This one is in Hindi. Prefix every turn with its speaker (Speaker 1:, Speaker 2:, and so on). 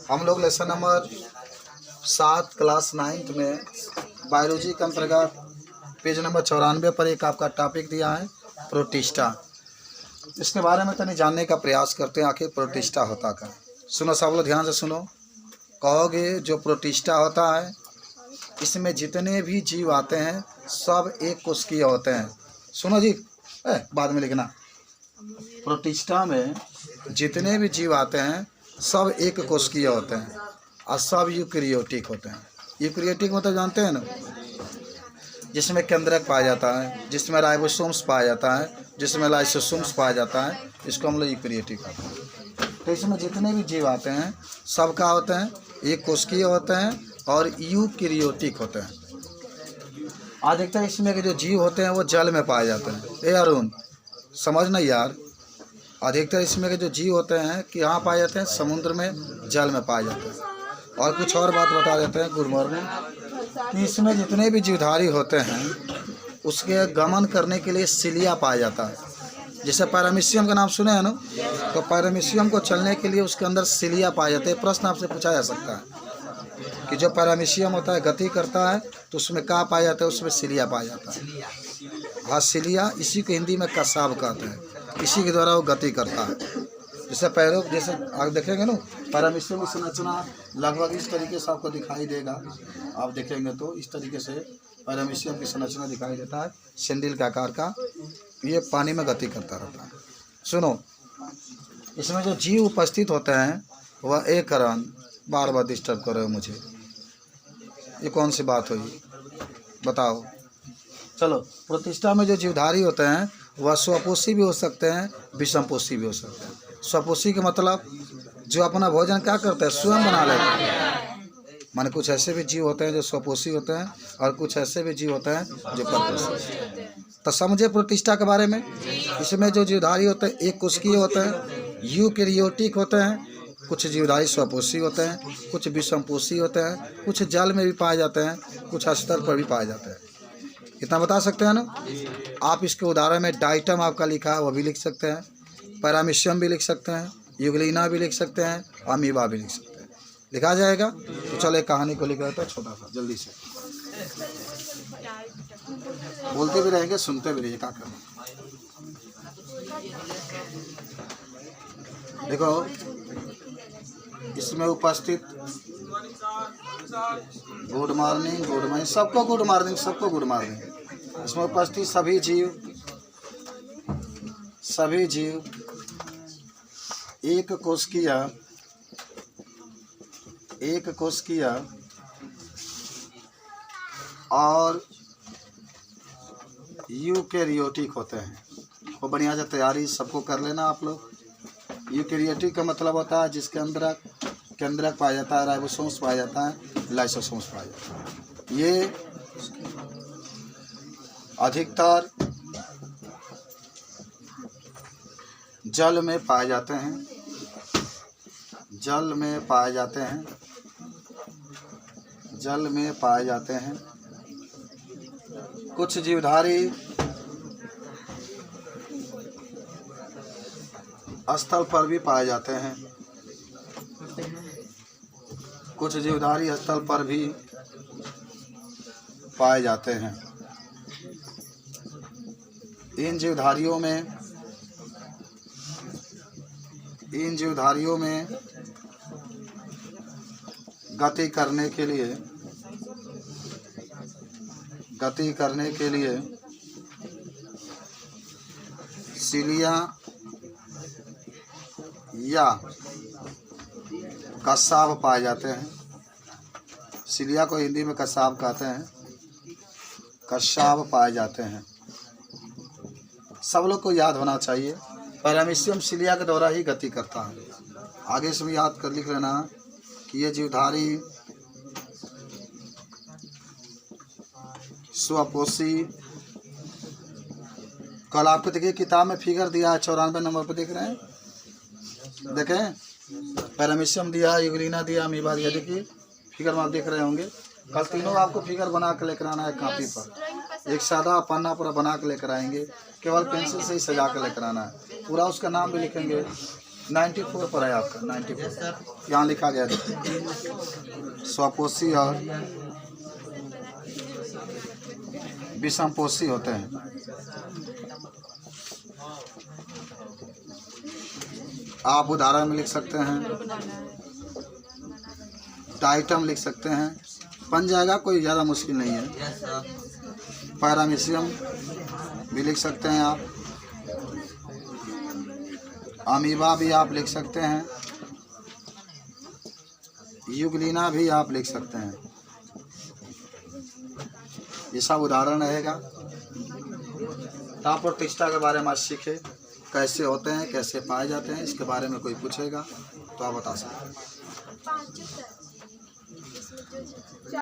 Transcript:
Speaker 1: हम लोग लेसन नंबर 7 क्लास 9th में बायोलॉजी के अंतर्गत पेज नंबर 94 पर एक आपका टॉपिक दिया है प्रोटिस्टा। इसके बारे में तनी जानने का प्रयास करते हैं आखिर प्रोटिस्टा होता क्या। सुनो सब लोग ध्यान से सुनो। कहोगे जो प्रोटिस्टा होता है इसमें जितने भी जीव आते हैं सब एक कोशिकीय होते हैं। सुनो जी, बाद में लिखना। प्रोटिस्टा में जितने भी जीव आते हैं सब एक कोशिकीय होते हैं और सब यूकेरियोटिक होते हैं। यूकेरियोटिक मतलब जानते हैं ना, जिसमें केंद्रक पाया जाता है, जिसमें राइबोसोम्स पाया जाता है, जिसमें लाइसोसोम्स पाया जाता है, इसको हम लोग यूकेरियोटिक कहते हैं। तो इसमें जितने भी जीव आते हैं सब क्या होते हैं, एक कोशिकीय होते हैं और यूकेरियोटिक होते हैं। अधिकतर इसमें के जो जीव होते हैं वो जल में पाए जाते हैं। अरुण समझना यार, अधिकतर इसमें के जो जीव होते हैं कि यहाँ पाए जाते हैं, समुद्र में, जल में पाए जाते हैं। और कुछ और बात बता देते हैं गुड मॉर्निंग कि इसमें जितने भी जीवधारी होते हैं उसके गमन करने के लिए सिलिया पाया जाता है। जैसे पैरामीशियम का नाम सुने हैं ना, तो पैरामीशियम को चलने के लिए उसके अंदर सिलिया पाए जाते हैं। प्रश्न आपसे पूछा जा सकता है कि जो पैरामीशियम होता है गति करता है तो उसमें क्या पाया जाता है, उसमें सिलिया पाया जाता है। हाँ, सिलिया, इसी को हिंदी में कसाब कहते हैं, इसी के द्वारा वो गति करता है। जैसे पैरों, जैसे आप देखेंगे ना पैरामीशियम की संरचना लगभग इस तरीके से आपको दिखाई देगा। आप देखेंगे तो इस तरीके से पैरामीशियम की संरचना दिखाई देता है, सैंडल के आकार का। ये पानी में गति करता रहता है। सुनो, इसमें जो जीव उपस्थित होते हैं वह एक कारण बार बार डिस्टर्ब कर रहे हो मुझे, ये कौन सी बात हुई बताओ। चलो, प्रोटिस्टा में जो जीवधारी होते हैं वह स्वपोषी भी हो सकते हैं, विषमपोषी भी हो सकते हैं। स्वपोषी के मतलब जो अपना भोजन क्या करते हैं, स्वयं बना लेते हैं। माने कुछ ऐसे भी जीव होते हैं जो स्वपोषी होते हैं और कुछ ऐसे भी जीव होते हैं जो परपोषी। तो समझे प्रोटिस्टा के बारे में। इसमें जो जीवधारी होते हैं एक कोशिकीय होते हैं, यूकेरियोटिक होते हैं। कुछ जीवधारी स्वपोषी होते हैं, कुछ विषमपोषी होते हैं, कुछ जल में भी पाए जाते हैं, कुछ स्तर पर भी पाए जाते हैं। इतना बता सकते हैं ना। आप इसके उदाहरण में डाइटम आपका लिखा है वो भी लिख सकते हैं, पैरामीशियम भी लिख सकते हैं, यूग्लिना भी लिख सकते हैं, अमीबा भी लिख सकते हैं, लिखा जाएगा। तो चलो एक कहानी को लिख रहे थे छोटा सा, जल्दी से बोलते भी रहेंगे सुनते भी रहिए। क्या करना, देखो इसमें उपस्थित, गुड मॉर्निंग, सबको गुड मॉर्निंग, सबको गुड मॉर्निंग। इसमें उपस्थित सभी जीव एक कोशिकीय और यूकेरियोटिक होते हैं। वो बढ़िया से तैयारी सबको कर लेना आप लोग। यूकेरियोटिक का मतलब होता है जिसके अंदर केंद्रक पाया जाता है, राइबोसोम्स पाया जाता है, लाइसोसोम्स पाया जाता है। ये अधिकतर जल में पाए जाते हैं, जल में पाए जाते हैं। कुछ जीवधारी स्थल पर भी पाए जाते हैं, कुछ जीवधारी स्थल पर भी पाए जाते हैं। इन जीवधारियों में गति करने के लिए सिलिया या कसाब पाए जाते हैं। सिलिया को हिंदी में कसाब कहते हैं, कसाब पाए जाते हैं। सब लोग को याद होना चाहिए, पैरामीशियम सिलिया के द्वारा ही गति करता है। आगे से भी याद कर लिख लेना कि ये जीवधारी स्वपोषी। कल आपको देखिए किताब में फिगर दिया है 94 नंबर पर, देख रहे हैं, देखें पैरामीशियम दिया, यूग्लिना दिया, अमीबा दिया। देखिए फिगर में आप देख रहे होंगे। कल तीनों आपको फिगर बना के लेकर आना है कॉपी पर। एक सादा पन्ना पूरा बना के लेकर आएंगे, केवल पेंसिल से ही सजा कर लेकर आना है। पूरा उसका नाम भी लिखेंगे, 94 पर है आपका 94। यहाँ लिखा गया देखिए स्वपोषी और विषमपोषी होते हैं। आप उदाहरण में लिख सकते हैं, डाइटम लिख सकते हैं, बन जाएगा, कोई ज़्यादा मुश्किल नहीं है। पैरामीशियम भी लिख सकते हैं आप, अमीबा भी आप लिख सकते हैं, यूग्लिना भी आप लिख सकते हैं। ये सब उदाहरण रहेगा। टाप प्रोटिस्टा के बारे में आज सीखे, कैसे होते हैं, कैसे पाए जाते हैं, इसके बारे में कोई पूछेगा तो आप बता सकते हैं।